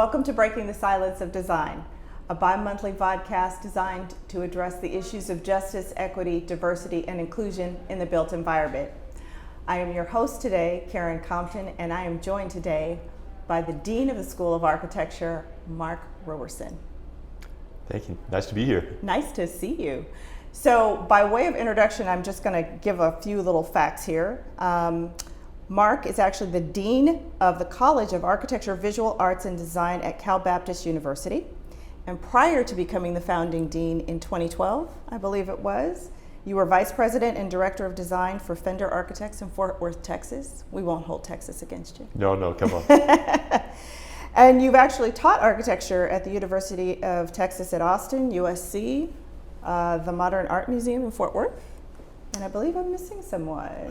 Welcome to Breaking the Silence of Design, a bi-monthly podcast designed to address the issues of justice, equity, diversity, and inclusion in the built environment. I am your host today, Karen Compton, and I am joined today by the Dean of the School of Architecture, Mark Roberson. Thank you. Nice to be here. Nice to see you. So by way of introduction, I'm just going to give a few little facts here. Mark is actually the Dean of the College of Architecture, Visual Arts, and Design at Cal Baptist University. And prior to becoming the founding dean in 2012, I believe it was, you were Vice President and Director of Design for Fender Architects in Fort Worth, Texas. We won't hold Texas against you. No, come on. And you've actually taught architecture at the University of Texas at Austin, USC, the Modern Art Museum in Fort Worth. And I believe I'm missing someone.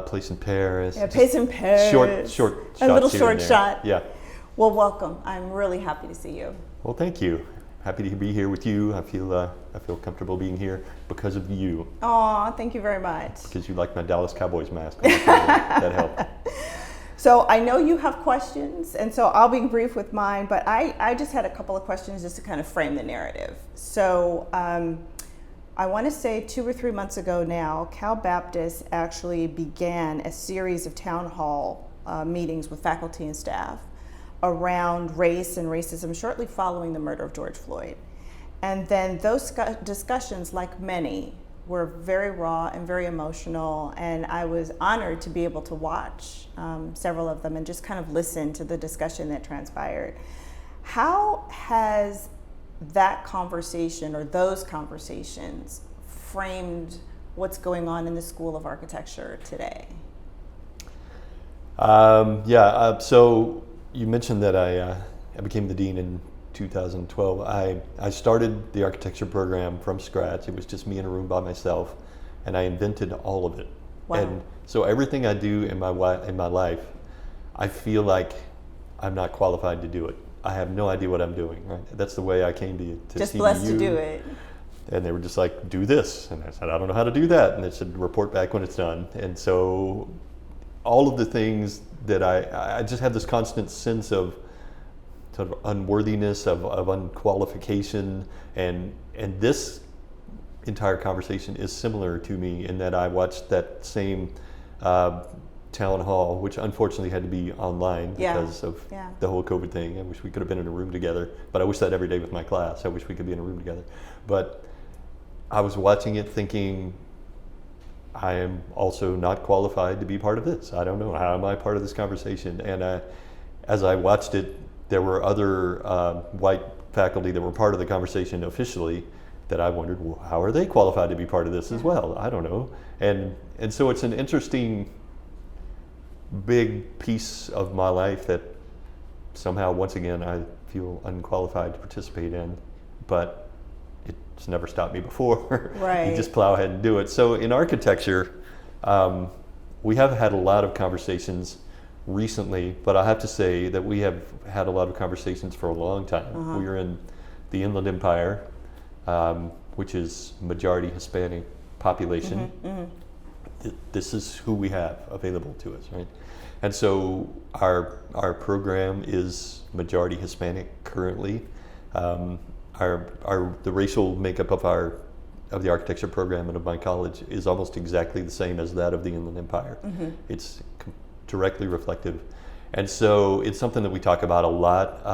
Place in Paris. Yeah, place in Paris. Short a little shots short shot. Yeah. Well, welcome. I'm really happy to see you. Well, thank you. Happy to be here with you. I feel comfortable being here because of you. Aw, thank you very much. Because you like my Dallas Cowboys mask. That helped. So I know you have questions, and so I'll be brief with mine, but I just had a couple of questions just to kind of frame the narrative. So I want to say 2 or 3 months ago now, Cal Baptist actually began a series of town hall meetings with faculty and staff around race and racism shortly following the murder of George Floyd. And then those discussions, like many, were very raw and very emotional, and I was honored to be able to watch several of them and just kind of listen to the discussion that transpired. How has that conversation or those conversations framed what's going on in the School of Architecture today? So you mentioned that I became the dean in 2012. I started the architecture program from scratch. It was just me in a room by myself, and I invented all of it. Wow. And so everything I do in my life, I feel like I'm not qualified to do it. I have no idea what I'm doing, right? That's the way I came to just CBU. Blessed to do it. And they were just like, do this. And I said, I don't know how to do that. And they said, report back when it's done. And so all of the things that I just have this constant sense of sort of unworthiness, of unqualification. And this entire conversation is similar to me in that I watched that same town hall, which unfortunately had to be online because of the whole COVID thing. I wish we could have been in a room together, but I wish that every day with my class. I wish we could be in a room together. But I was watching it thinking, I am also not qualified to be part of this. I don't know, how am I part of this conversation? And as I watched it, there were other white faculty that were part of the conversation officially that I wondered, well, how are they qualified to be part of this as well? I don't know. And so it's an interesting big piece of my life that somehow, once again, I feel unqualified to participate in, but it's never stopped me before. Right. You just plow ahead and do it. So in architecture, we have had a lot of conversations recently, but I have to say that we have had a lot of conversations for a long time. We are in the Inland Empire, which is majority Hispanic population. This is who we have available to us, right? And so our program is majority Hispanic currently. The racial makeup of the architecture program and of my college is almost exactly the same as that of the Inland Empire. It's directly reflective, and so it's something that we talk about a lot.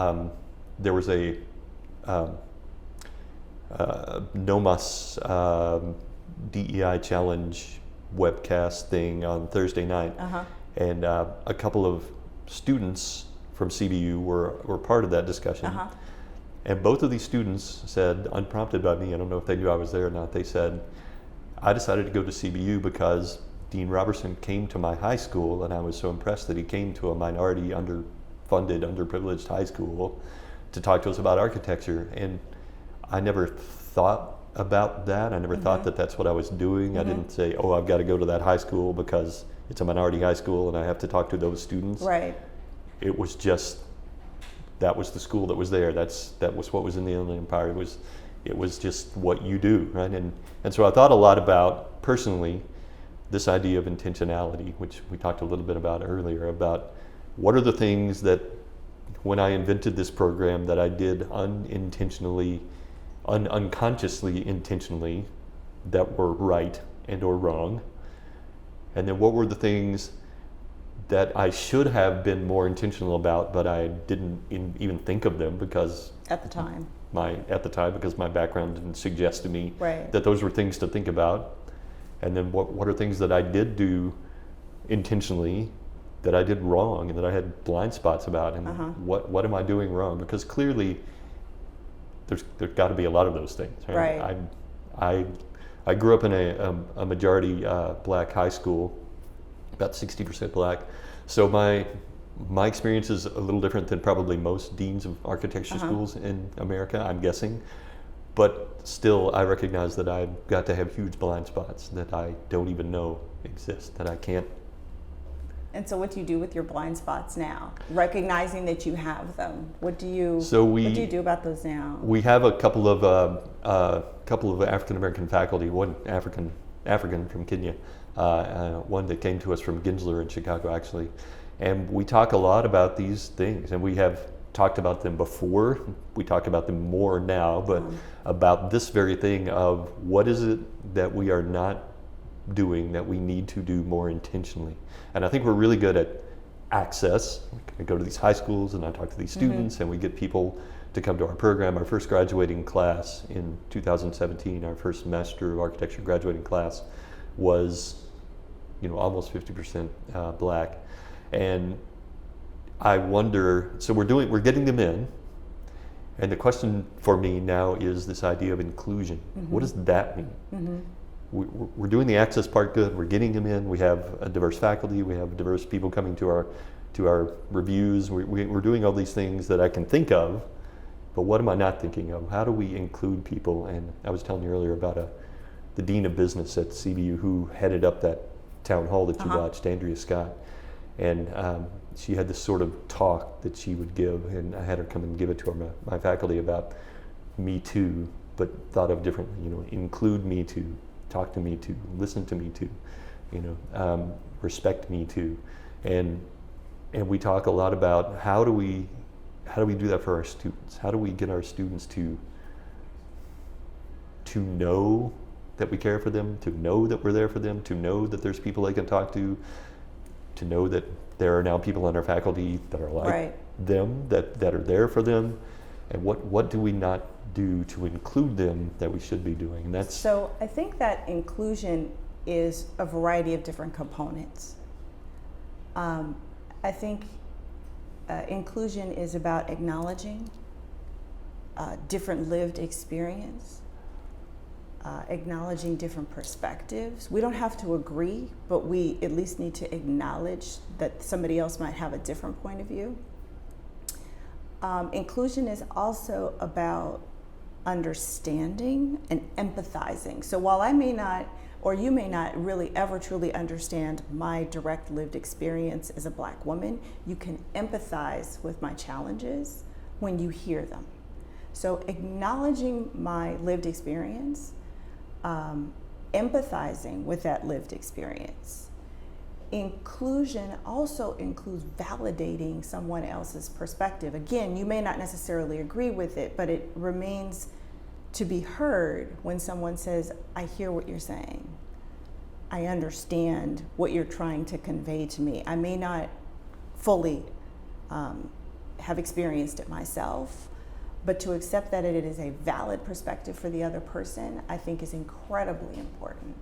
There was a NOMAS DEI challenge webcast thing on Thursday night, and a couple of students from CBU were part of that discussion. And both of these students said, unprompted by me, I don't know if they knew I was there or not, they said, I decided to go to CBU because Dean Roberson came to my high school, and I was so impressed that he came to a minority, underfunded, underprivileged high school to talk to us about architecture. And I never thought about that. I never thought that that's what I was doing. I didn't say, oh, I've got to go to that high school because it's a minority high school and I have to talk to those students. Right. It was just, that was the school that was there. That was what was in the Inland Empire. It was just what you do, right? And so I thought a lot about, personally, this idea of intentionality, which we talked a little bit about earlier, about what are the things that when I invented this program that I did unintentionally, unconsciously intentionally, that were right and or wrong? And then what were the things that I should have been more intentional about, but I didn't even think of them because At the time. Because my background didn't suggest to me Right. that those were things to think about. And then what are things that I did do intentionally that I did wrong and that I had blind spots about, and what am I doing wrong? Because clearly there's got to be a lot of those things. Right. I grew up in a majority black high school, about 60% black. So my experience is a little different than probably most deans of architecture schools in America, I'm guessing. But still, I recognize that I've got to have huge blind spots that I don't even know exist, that I can't. And so what do you do with your blind spots now? Recognizing that you have them. What do you do about those now? We have a couple of African American faculty, one African from Kenya, one that came to us from Ginsler in Chicago actually. And we talk a lot about these things, and we have talked about them before. We talk about them more now, but about this very thing of what is it that we are not doing that we need to do more intentionally. And I think we're really good at access. I go to these high schools and I talk to these students, and we get people to come to our program. Our first graduating class in 2017, our first Master of Architecture graduating class was, almost 50% black. And I wonder, so we're getting them in, and the question for me now is this idea of inclusion. What does that mean? We're doing the access part good. We're getting them in. We have a diverse faculty. We have diverse people coming to our reviews. We're doing all these things that I can think of, but what am I not thinking of? How do we include people? And I was telling you earlier about the dean of business at CBU who headed up that town hall that you watched, Andrea Scott, and she had this sort of talk that she would give, and I had her come and give it to my faculty about Me Too, but thought of differently. Include Me Too. Talk to Me Too, listen to Me Too, respect Me Too, and we talk a lot about how do we do that for our students? How do we get our students to know that we care for them, to know that we're there for them, to know that there's people they can talk to know that there are now people on our faculty that are like them, that are there for them, and what do we not do to include them that we should be doing? And that's so I think that inclusion is a variety of different components. I think inclusion is about acknowledging different lived experience, acknowledging different perspectives. We don't have to agree, but we at least need to acknowledge that somebody else might have a different point of view. Inclusion is also about understanding and empathizing. So while I may not, or you may not really ever truly understand my direct lived experience as a black woman, you can empathize with my challenges when you hear them. So acknowledging my lived experience, empathizing with that lived experience. Inclusion also includes validating someone else's perspective. Again, you may not necessarily agree with it, but it remains to be heard when someone says, I hear what you're saying. I understand what you're trying to convey to me. I may not fully have experienced it myself, but to accept that it is a valid perspective for the other person, I think is incredibly important.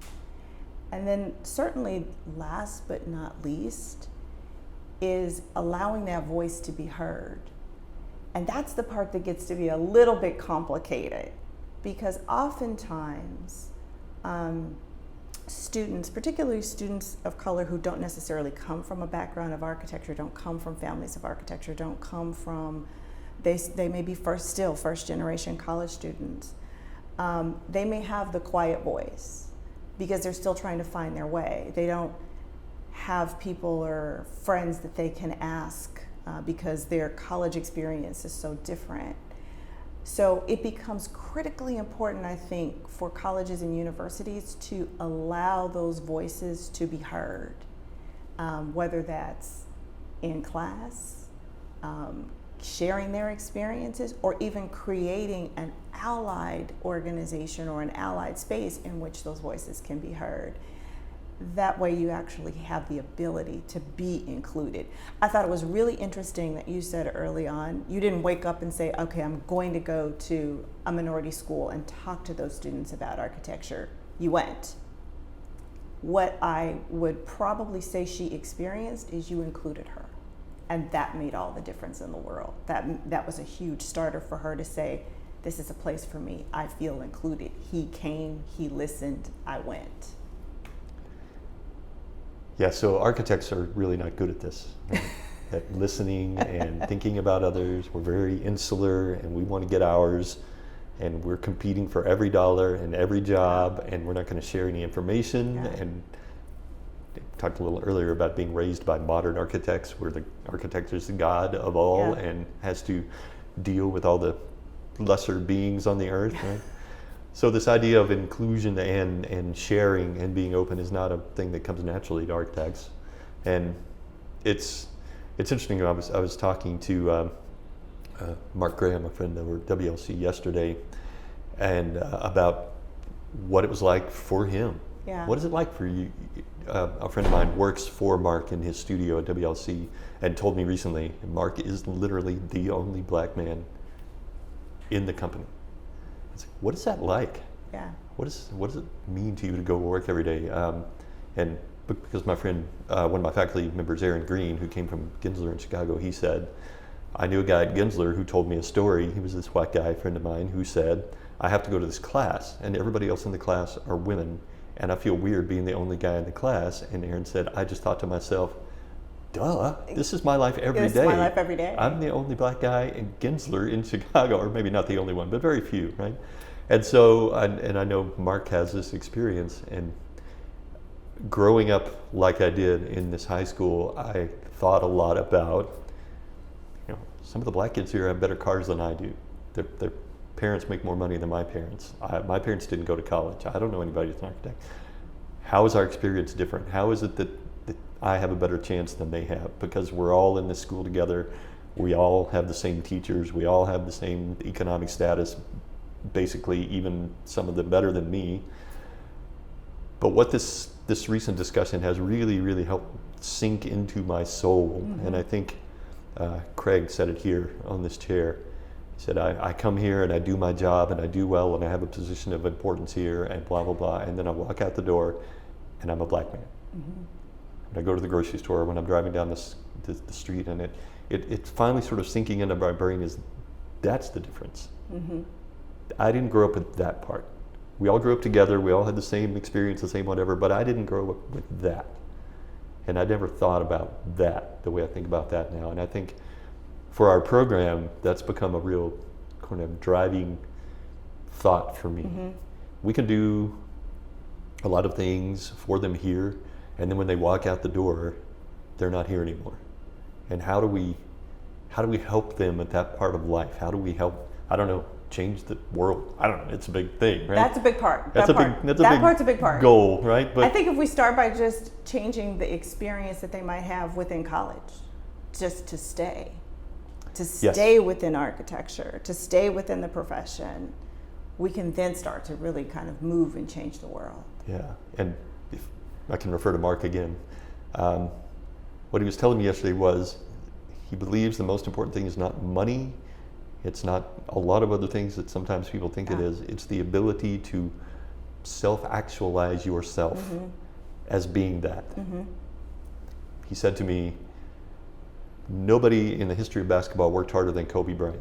And then certainly last but not least is allowing that voice to be heard. And that's the part that gets to be a little bit complicated, because oftentimes students, particularly students of color who don't necessarily come from a background of architecture, don't come from families of architecture, don't come from, they may be first generation college students. They may have the quiet voice because they're still trying to find their way. They don't have people or friends that they can ask because their college experience is so different. So it becomes critically important, I think, for colleges and universities to allow those voices to be heard, whether that's in class, sharing their experiences, or even creating an allied organization or an allied space in which those voices can be heard. That way you actually have the ability to be included. I thought it was really interesting that you said early on, you didn't wake up and say, okay, I'm going to go to a minority school and talk to those students about architecture. You went. What I would probably say she experienced is you included her. And that made all the difference in the world. That was a huge starter for her to say, this is a place for me. I feel included. He came, he listened, I went. Yeah, so architects are really not good at this, right? At listening and thinking about others. We're very insular, and we want to get ours, and we're competing for every dollar and every job, and we're not going to share any information. Yeah. And I talked a little earlier about being raised by modern architects, where the architect is the god of all, and has to deal with all the lesser beings on the earth, right? So this idea of inclusion and sharing and being open is not a thing that comes naturally to architects. And it's interesting. I was talking to Mark Graham, a friend over at WLC yesterday, and about what it was like for him. Yeah. What is it like for you? A friend of mine works for Mark in his studio at WLC and told me recently, Mark is literally the only black man in the company. What is that like? Yeah. What does it mean to you to go work every day? And because my friend, one of my faculty members, Aaron Green, who came from Gensler in Chicago, he said, I knew a guy at Gensler who told me a story. He was this white guy, a friend of mine, who said, I have to go to this class, and everybody else in the class are women, and I feel weird being the only guy in the class. And Aaron said, I just thought to myself, duh, this is my life every day. This is my life every day. I'm the only black guy in Gensler in Chicago, or maybe not the only one, but very few, right? And so, and I know Mark has this experience, and growing up like I did in this high school, I thought a lot about, some of the black kids here have better cars than I do. Their parents make more money than my parents. My parents didn't go to college. I don't know anybody that's an architect. How is our experience different? How is it that I have a better chance than they have? Because we're all in this school together. We all have the same teachers. We all have the same economic status, basically, even some of them better than me. But what this recent discussion has really, really helped sink into my soul. Mm-hmm. And I think Craig said it here on this chair. He said, I come here and I do my job and I do well and I have a position of importance here and blah, blah, blah. And then I walk out the door and I'm a black man. Mm-hmm. When I go to the grocery store, when I'm driving down the street, and it finally sort of sinking into my brain is, that's the difference. Mm-hmm. I didn't grow up with that part. We all grew up together, we all had the same experience, the same whatever, but I didn't grow up with that. And I never thought about that the way I think about that now. And I think for our program, that's become a real kind of driving thought for me. Mm-hmm. We can do a lot of things for them here, and then when they walk out the door, they're not here anymore. And how do we help them at that part of life? How do we help, I don't know, change the world? I don't know, it's a big thing, right? That's a big part. That part's a big part. Goal, right? But I think if we start by just changing the experience that they might have within college, just to stay within architecture, to stay within the profession, we can then start to really kind of move and change the world. Yeah, and if I can refer to Mark again, what he was telling me yesterday was he believes the most important thing is not money. It's not a lot of other things that sometimes people think it is. It's the ability to self-actualize yourself mm-hmm. as being that. Mm-hmm. He said to me, nobody in the history of basketball worked harder than Kobe Bryant.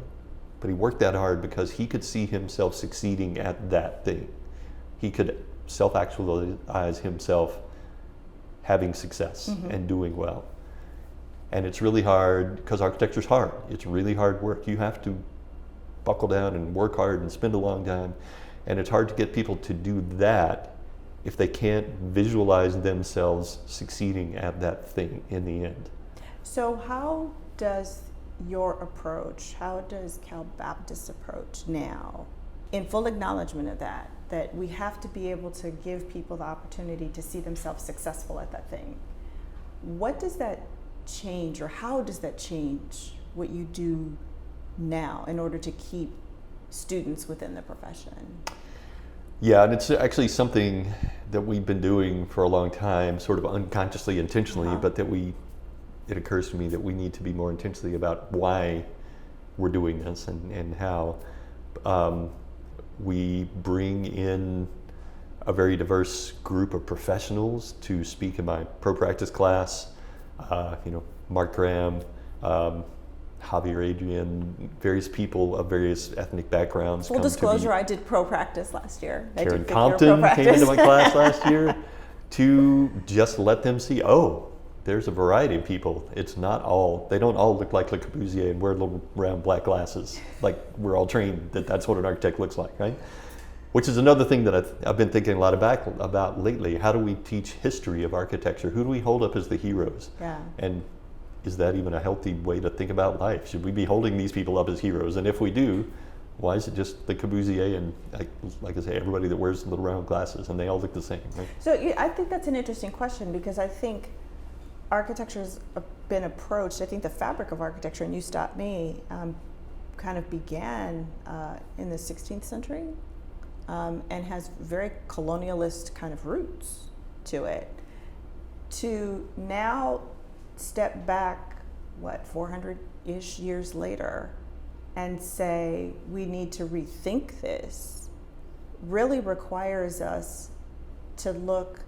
But he worked that hard because he could see himself succeeding at that thing. He could self-actualize himself having success mm-hmm. and doing well. And it's really hard, because architecture's hard. It's really hard work. You have to buckle down and work hard and spend a long time. And it's hard to get people to do that if they can't visualize themselves succeeding at that thing in the end. So how does your approach, how does Cal Baptist's approach now, in full acknowledgement of that we have to be able to give people the opportunity to see themselves successful at that thing, what does that change, or how does that change what you do now in order to keep students within the profession? Yeah, and it's actually something that we've been doing for a long time, sort of unconsciously, intentionally, but it occurs to me that we need to be more intentionally about why we're doing this and how. We bring in a very diverse group of professionals to speak in my pro practice class. Mark Graham, Javier Adrian, various people of various ethnic backgrounds. Full disclosure, I did pro practice last year. Karen Compton came into my class last year to just let them see, there's a variety of people. It's not all, they don't all look like Le Corbusier and wear little round black glasses. Like we're all trained that's what an architect looks like, right? Which is another thing that I've been thinking a lot about lately. How do we teach history of architecture? Who do we hold up as the heroes? Yeah. And is that even a healthy way to think about life? Should we be holding these people up as heroes? And if we do, why is it just Le Corbusier and, like I say, everybody that wears little round glasses and they all look the same, right? So I think that's an interesting question, because I think architecture's been approached, I think the fabric of architecture, and you stop me, kind of began in the 16th century and has very colonialist kind of roots to it. To now step back, 400-ish years later, and say we need to rethink this really requires us to look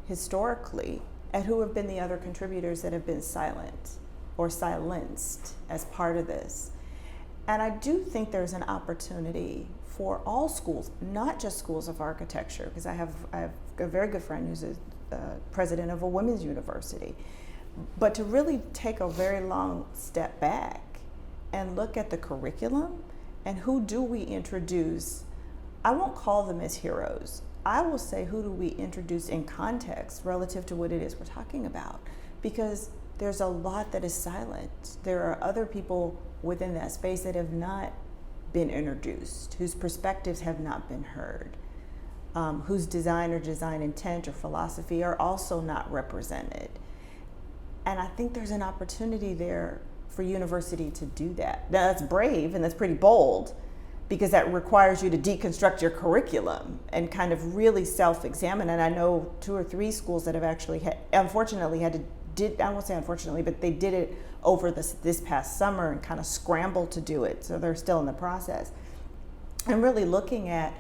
historically at who have been the other contributors that have been silent or silenced as part of this. And I do think there's an opportunity for all schools, not just schools of architecture, because I have a very good friend who's a president of a women's university, but to really take a very long step back and look at the curriculum and who do we introduce. I won't call them as heroes. I will say, who do we introduce in context relative to what it is we're talking about? Because there's a lot that is silent. There are other people within that space that have not been introduced, whose perspectives have not been heard, whose design or design intent or philosophy are also not represented. And I think there's an opportunity there for university to do that. Now that's brave and that's pretty bold, because that requires you to deconstruct your curriculum and kind of really self-examine. And I know 2 or 3 schools that have actually unfortunately I won't say unfortunately, but they did it over this past summer and kind of scrambled to do it. So they're still in the process. And really looking at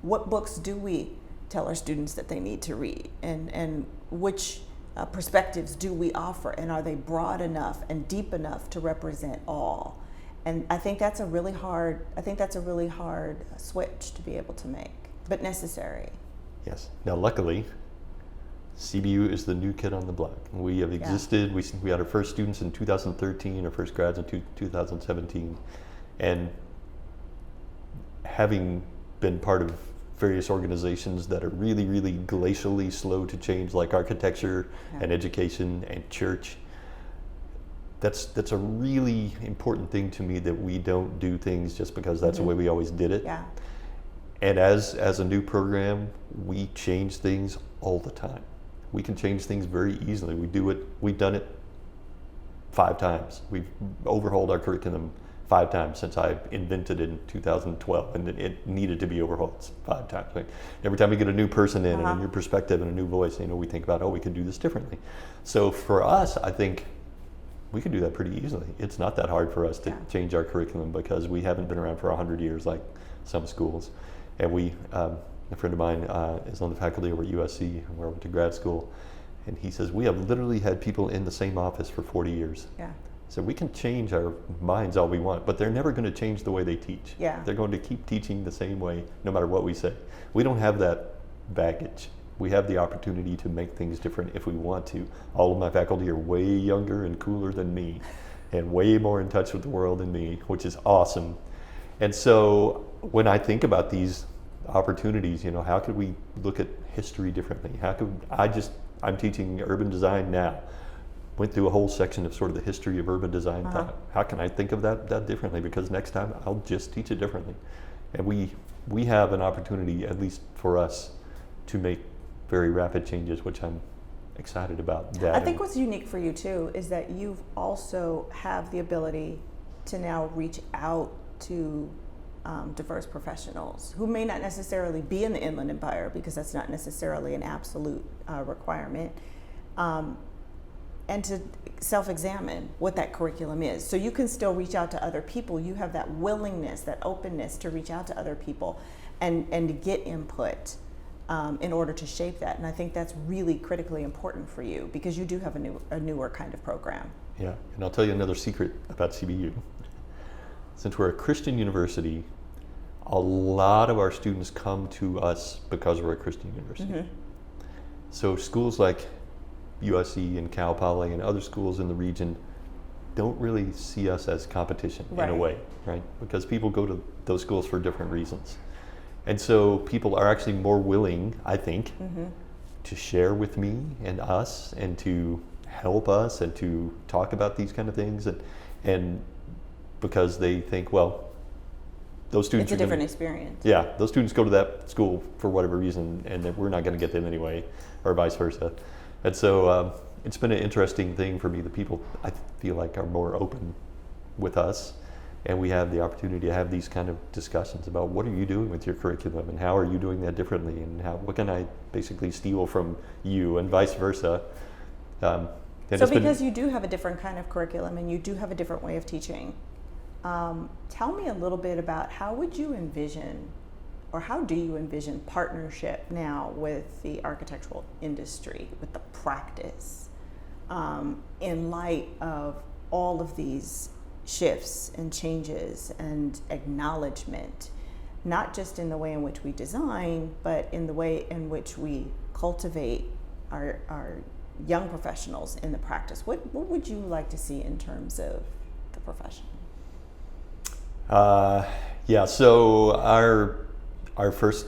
what books do we tell our students that they need to read, and which perspectives do we offer, and are they broad enough and deep enough to represent all? And I think that's a really hard switch to be able to make, but necessary. Yes. Now, luckily, CBU is the new kid on the block. We have existed. Yeah. We had our first students in 2013, our first grads in 2017, and having been part of various organizations that are really, really glacially slow to change, like architecture and education and church. That's a really important thing to me, that we don't do things just because that's the way we always did it. Yeah. And as a new program, we change things all the time. We can change things very easily. We've done it 5 times. We've overhauled our curriculum 5 times since I invented it in 2012, and it needed to be overhauled 5 times. Right? Every time we get a new person in and a new perspective and a new voice, we think about, we could do this differently. So for us, I think we could do that pretty easily. It's not that hard for us to change our curriculum, because we haven't been around for 100 years like some schools. And a friend of mine is on the faculty over at USC, where I went to grad school, and he says, we have literally had people in the same office for 40 years. Yeah. So we can change our minds all we want, but they're never going to change the way they teach. Yeah. They're going to keep teaching the same way no matter what we say. We don't have that baggage. We have the opportunity to make things different if we want to. All of my faculty are way younger and cooler than me, and way more in touch with the world than me, which is awesome. And so when I think about these opportunities, how could we look at history differently? How could I'm teaching urban design now. Went through a whole section of sort of the history of urban design. Thought, how can I think of that differently? Because next time I'll just teach it differently. And we have an opportunity, at least for us, to make very rapid changes, which I'm excited about that. I think what's unique for you too is that you've also have the ability to now reach out to diverse professionals who may not necessarily be in the Inland Empire, because that's not necessarily an absolute requirement, and to self-examine what that curriculum is. So you can still reach out to other people. You have that willingness, that openness to reach out to other people and to get input in order to shape that. And I think that's really critically important for you, because you do have a newer kind of program. Yeah, and I'll tell you another secret about CBU. Since we're a Christian university, a lot of our students come to us because we're a Christian university. Mm-hmm. So schools like USC and Cal Poly and other schools in the region don't really see us as competition in a way, right? Because people go to those schools for different reasons. And so people are actually more willing, I think, to share with me and us and to help us and to talk about these kind of things. And because they think, well, those students it's a different experience. Yeah, those students go to that school for whatever reason, and that we're not going to get them anyway, or vice versa. And so it's been an interesting thing for me. The people, I feel like, are more open with us, and we have the opportunity to have these kind of discussions about what are you doing with your curriculum, and how are you doing that differently, and what can I basically steal from you, and vice versa. So because you do have a different kind of curriculum and you do have a different way of teaching, tell me a little bit about how would you envision, or how do you envision partnership now with the architectural industry, with the practice, in light of all of these shifts and changes and acknowledgement, not just in the way in which we design, but in the way in which we cultivate our young professionals in the practice? What would you like to see in terms of the profession? Yeah, so our first,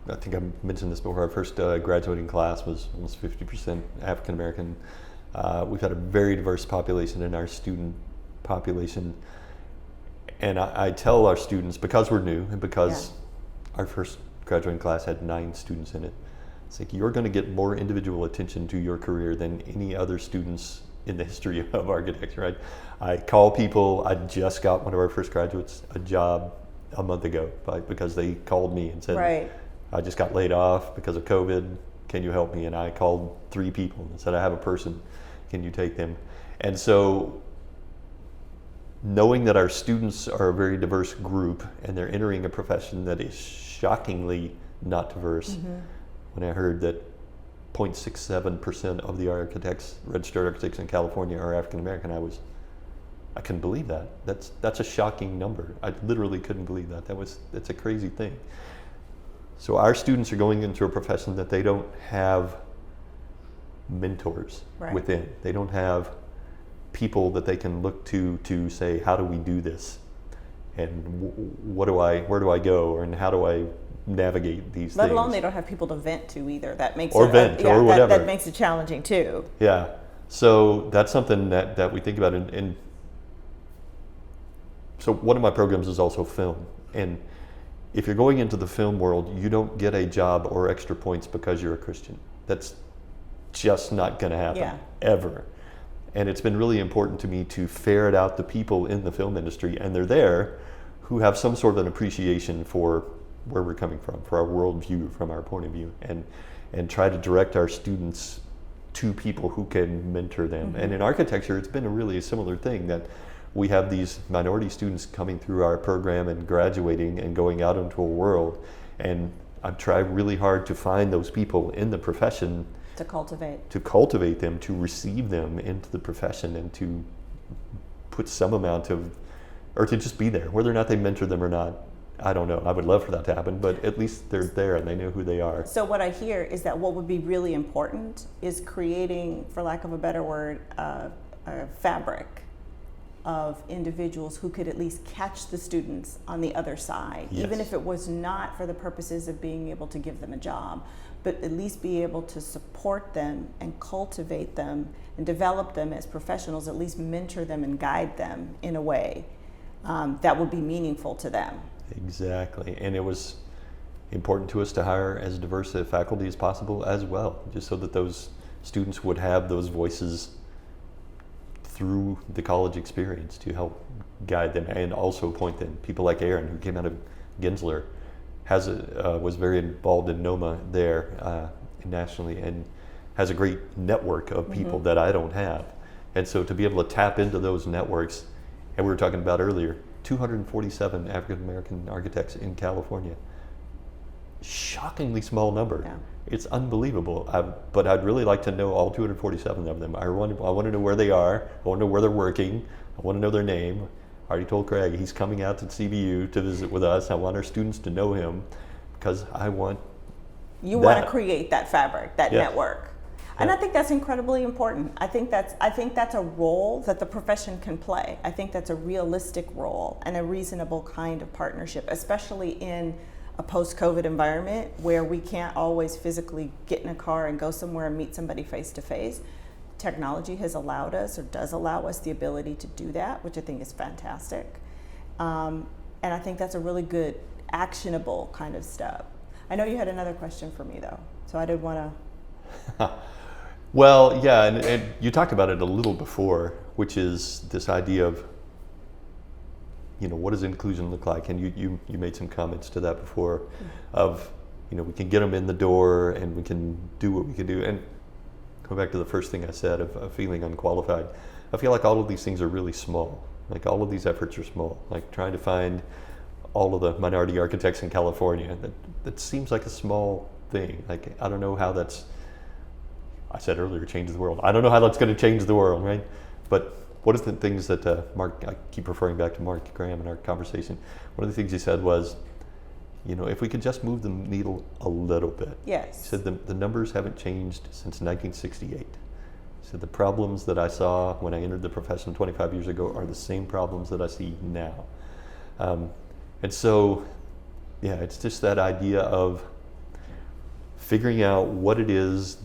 I think I mentioned this before, our first graduating class was almost 50% African American. We've had a very diverse population in our student population. And I tell our students, because we're new and because our first graduating class had 9 students in it, it's like, you're going to get more individual attention to your career than any other students in the history of architecture, right? I call people. I just got one of our first graduates a job a month ago because they called me and said, I just got laid off because of COVID. Can you help me? And I called 3 people and said, I have a person. Can you take them? And so knowing that our students are a very diverse group and they're entering a profession that is shockingly not diverse, when I heard that 0.67% of the architects, registered architects in California, are African American, I couldn't believe that. That's a shocking number. I literally couldn't believe that. That's a crazy thing. So our students are going into a profession that they don't have mentors within. They don't have people that they can look to say, how do we do this? And where do I go? And how do I navigate these things? Let alone they don't have people to vent to either. That makes or whatever. That makes it challenging too. Yeah. So that's something that we think about. And so one of my programs is also film. And if you're going into the film world, you don't get a job or extra points because you're a Christian. That's just not going to happen ever. And it's been really important to me to ferret out the people in the film industry, and they're there, who have some sort of an appreciation for where we're coming from, for our worldview, from our point of view, and try to direct our students to people who can mentor them. And in architecture, it's been a really similar thing, that we have these minority students coming through our program and graduating and going out into a world. And I've tried really hard to find those people in the profession to cultivate them, to receive them into the profession, and to put some amount of, or to just be there. Whether or not they mentor them or not, I don't know. I would love for that to happen, but at least they're there and they know who they are. So what I hear is that what would be really important is creating, for lack of a better word, a fabric of individuals who could at least catch the students on the other side, even if it was not for the purposes of being able to give them a job, but at least be able to support them and cultivate them and develop them as professionals, at least mentor them and guide them in a way that would be meaningful to them. Exactly. And it was important to us to hire as diverse a faculty as possible as well, just so that those students would have those voices through the college experience to help guide them and also point them. People like Aaron, who came out of Gensler, was very involved in NOMA there nationally, and has a great network of people that I don't have. And so to be able to tap into those networks, and we were talking about earlier, 247 African American architects in California. Shockingly small number. Yeah. It's unbelievable. But I'd really like to know all 247 of them. I want to know where they are. I want to know where they're working. I want to know their name. I already told Craig he's coming out to CBU to visit with us. I want our students to know him because I want You want to create that fabric, that network. And Yeah. I think that's incredibly important. I think that's a role that the profession can play. I think that's a realistic role and a reasonable kind of partnership, especially in a post-COVID environment where we can't always physically get in a car and go somewhere and meet somebody face to face. Technology has allowed us, or does allow us, the ability to do that, which I think is fantastic. And I think that's a really good, actionable kind of step. I know you had another question for me though, so I did want to. Well, yeah, and you talked about it a little before, which is this idea of, what does inclusion look like? And you made some comments to that before, of, we can get them in the door and we can do what we can do. And go back to the first thing I said of feeling unqualified. I feel like all of these things are really small. Like all of these efforts are small. Like trying to find all of the minority architects in California, that seems like a small thing. Like I don't know how that's, I said earlier, change the world. I don't know how that's going to change the world, right? But one of the things that Mark, I keep referring back to Mark Graham in our conversation, one of the things he said was, if we could just move the needle a little bit. Yes. He said the numbers haven't changed since 1968. He said the problems that I saw when I entered the profession 25 years ago are the same problems that I see now. And so, yeah, it's just that idea of figuring out what it is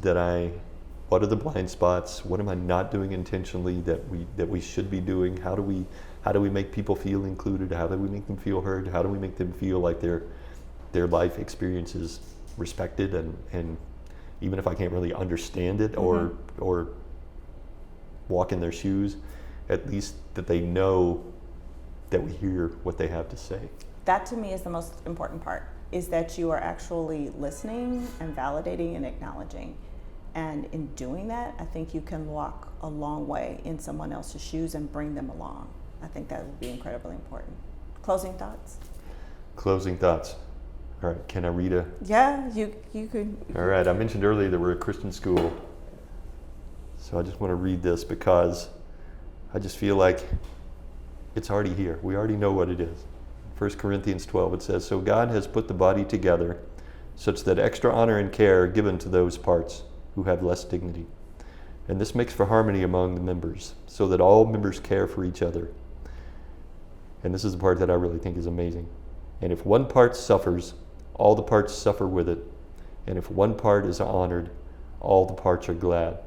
what are the blind spots? What am I not doing intentionally that we should be doing? How do we make people feel included? How do we make them feel heard? How do we make them feel like their life experience is respected? And even if I can't really understand it or walk in their shoes, at least that they know that we hear what they have to say. That to me is the most important part, is that you are actually listening and validating and acknowledging. And in doing that, I think you can walk a long way in someone else's shoes and bring them along. I think that would be incredibly important. Closing thoughts? Closing thoughts. All right, can I read a? Yeah, you could. All right, I mentioned earlier that we're a Christian school. So I just want to read this because I just feel like it's already here. We already know what it is. 1 Corinthians 12, it says, "So God has put the body together such that extra honor and care are given to those parts who have less dignity. And this makes for harmony among the members, so that all members care for each other." And this is the part that I really think is amazing. "And if one part suffers, all the parts suffer with it. And if one part is honored, all the parts are glad."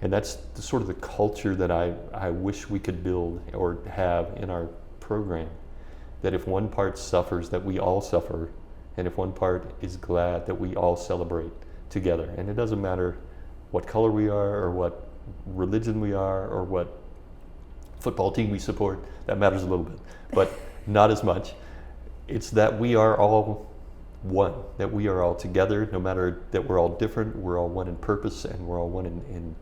And that's the sort of the culture that I wish we could build or have in our program. That if one part suffers, that we all suffer. And if one part is glad, that we all celebrate together. And it doesn't matter what color we are or what religion we are or what football team we support. That matters a little bit, but not as much. It's that we are all one, that we are all together, no matter that we're all different, we're all one in purpose, and we're all one in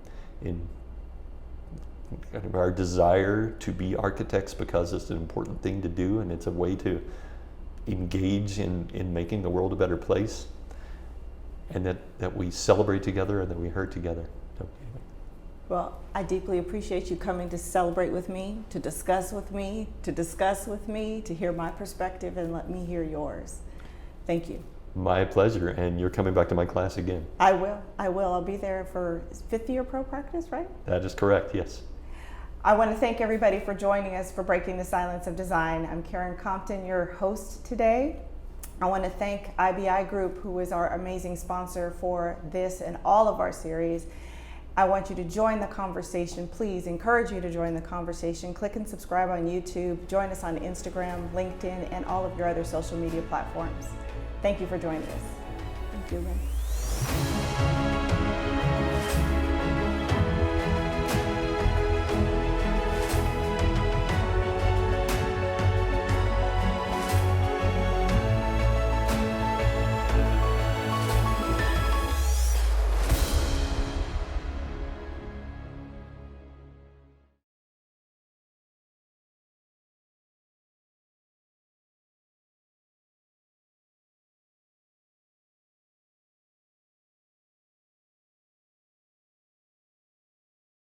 kind of our desire to be architects, because it's an important thing to do and it's a way to engage in making the world a better place. And that we celebrate together and that we hurt together. So, anyway. Well, I deeply appreciate you coming to celebrate with me, to discuss with me, to hear my perspective and let me hear yours. Thank you. My pleasure, and you're coming back to my class again. I will. I'll be there for 5th year pro practice, right? That is correct, yes. I want to thank everybody for joining us for Breaking the Silence of Design. I'm Karen Compton, your host today. I want to thank IBI Group, who is our amazing sponsor for this and all of our series. I want you to join the conversation. Please encourage you to join the conversation. Click and subscribe on YouTube. Join us on Instagram, LinkedIn, and all of your other social media platforms. Thank you for joining us. Thank you, Lynn.